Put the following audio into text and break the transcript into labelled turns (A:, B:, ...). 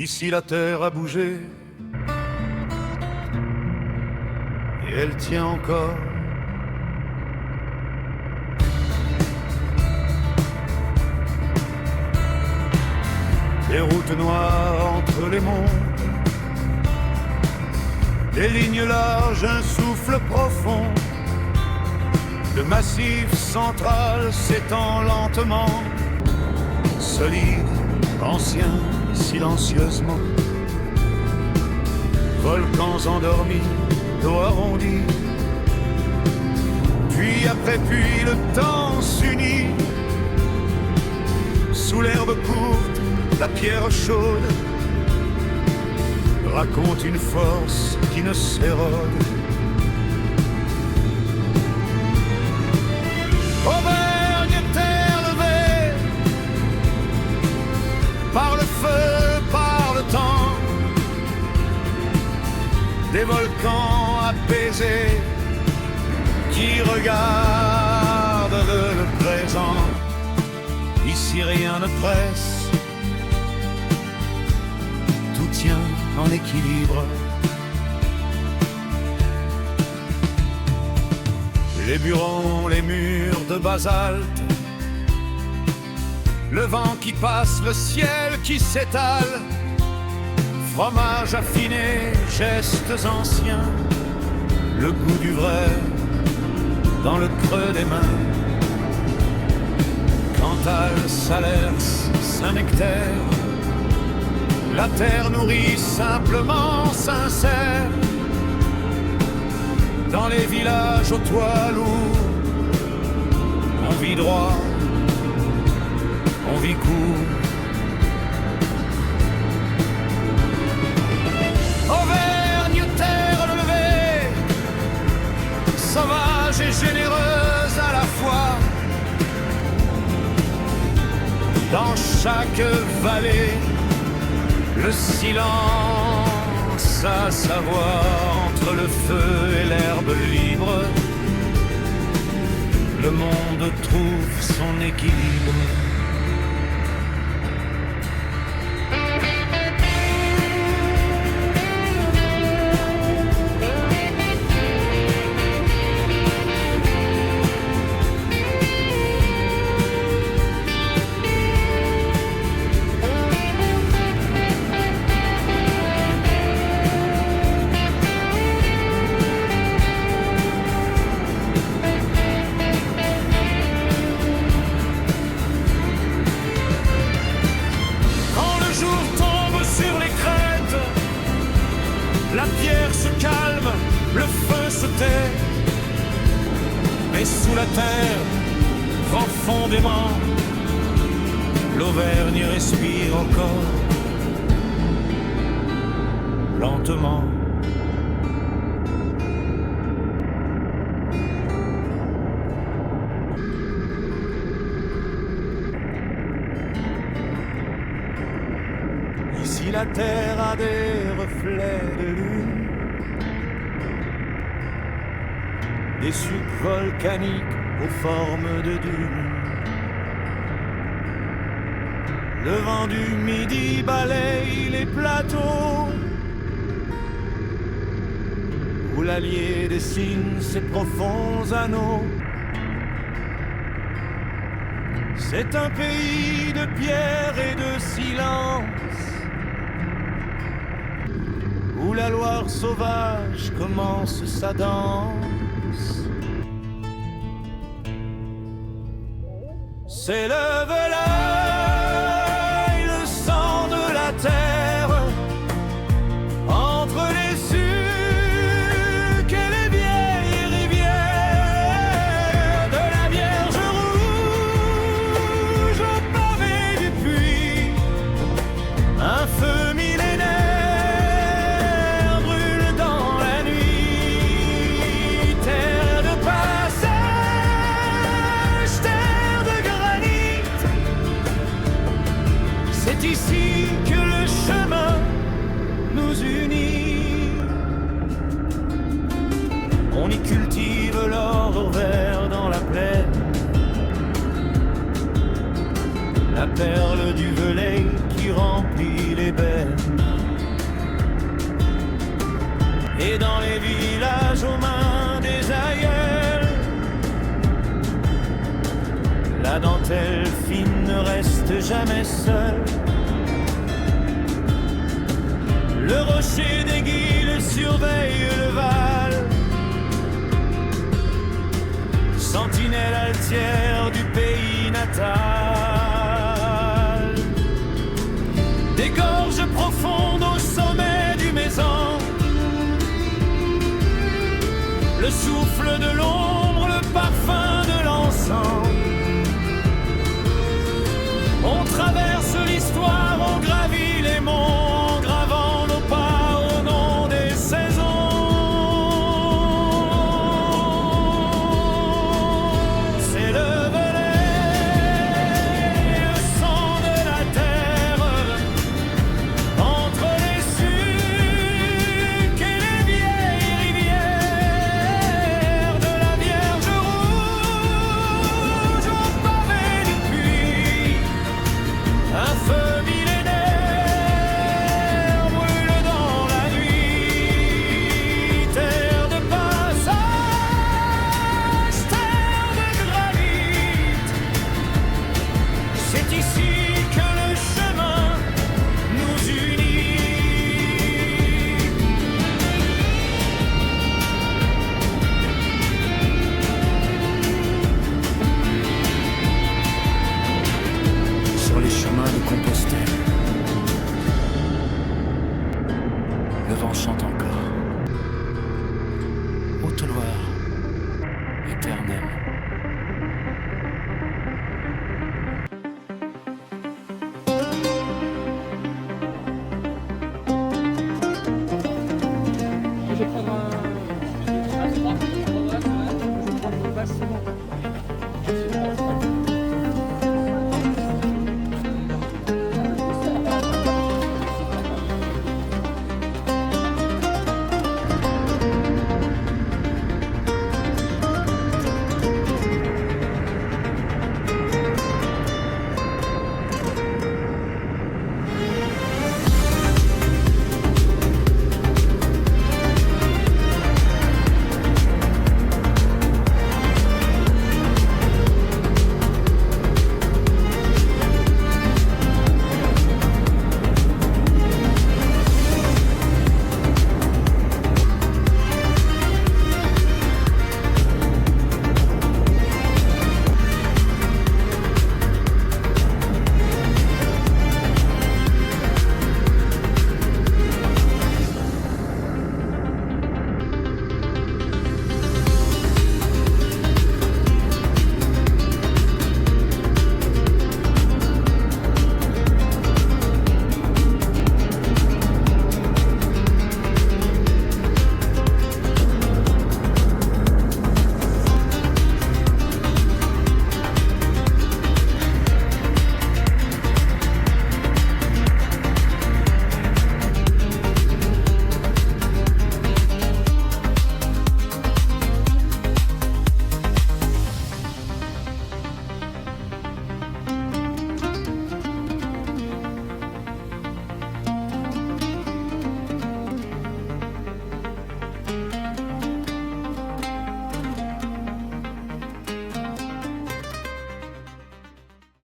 A: Ici la terre a bougé et elle tient encore. Des routes noires entre les monts, des lignes larges, un souffle profond. Le massif central s'étend lentement, solide, ancien, silencieusement. Volcans endormis, dos arrondi. Puis après puis le temps s'unit. Sous l'herbe courte, la pierre chaude raconte une force qui ne s'érode. Auvergne, terre levée, par le feu, par le temps, des volcans apaisés qui regardent le présent. Ici rien ne presse, tout tient en équilibre. Les burons, les murs de basalte, le vent qui passe, le ciel qui s'étale, fromage affiné, gestes anciens, le goût du vrai dans le creux des mains. Cantal, Salers, Saint-Nectaire, la terre nourrit simplement, sincère. Dans les villages aux toits lourds, on vit droit, on vit court. Auvergne, terre levée, sauvage et généreuse à la fois. Dans chaque vallée, le silence à savoir. Entre le feu et l'herbe libre, le monde trouve son équilibre. La pierre se calme, le feu se tait, mais sous la terre, profondément, l'Auvergne respire encore, lentement. Ici la terre a des reflets de lune, des sucs volcaniques aux formes de dunes. Le vent du midi balaye les plateaux, où l'Allier dessine ses profonds anneaux. C'est un pays de pierre et de silence, où la Loire sauvage commence sa danse. S'élève l'œil, le sang de la terre, entre les sucs et les vieilles rivières, de la Vierge rouge au pavé du puits, un feu millénaire brûle dans la nuit. Terre de passage, terre de granit, c'est ici que le chemin nous unit. On y cultive l'or vert dans la plaine, la perle du Velay qui remplit les bennes. et dans les villages aux mains des aïeuls. La dentelle fine ne reste jamais seule. Le rocher des Guilles surveille le Val, sentinelle altière du pays natal. Des gorges profondes au sommet du Mézan, le souffle de l'ombre, le parfum de l'encens. On traverse l'histoire, on gravit les monts, en gravant nos pas au nom des saisons. C'est le velay, le sang de la terre, entre les sucs et les vieilles rivières, de la Vierge rouge au pavé du puits. Un feu millénaire brûle dans la nuit. Terre de passage, terre de granit, c'est ici que le chemin nous unit. Sur les chemins de Compostelle,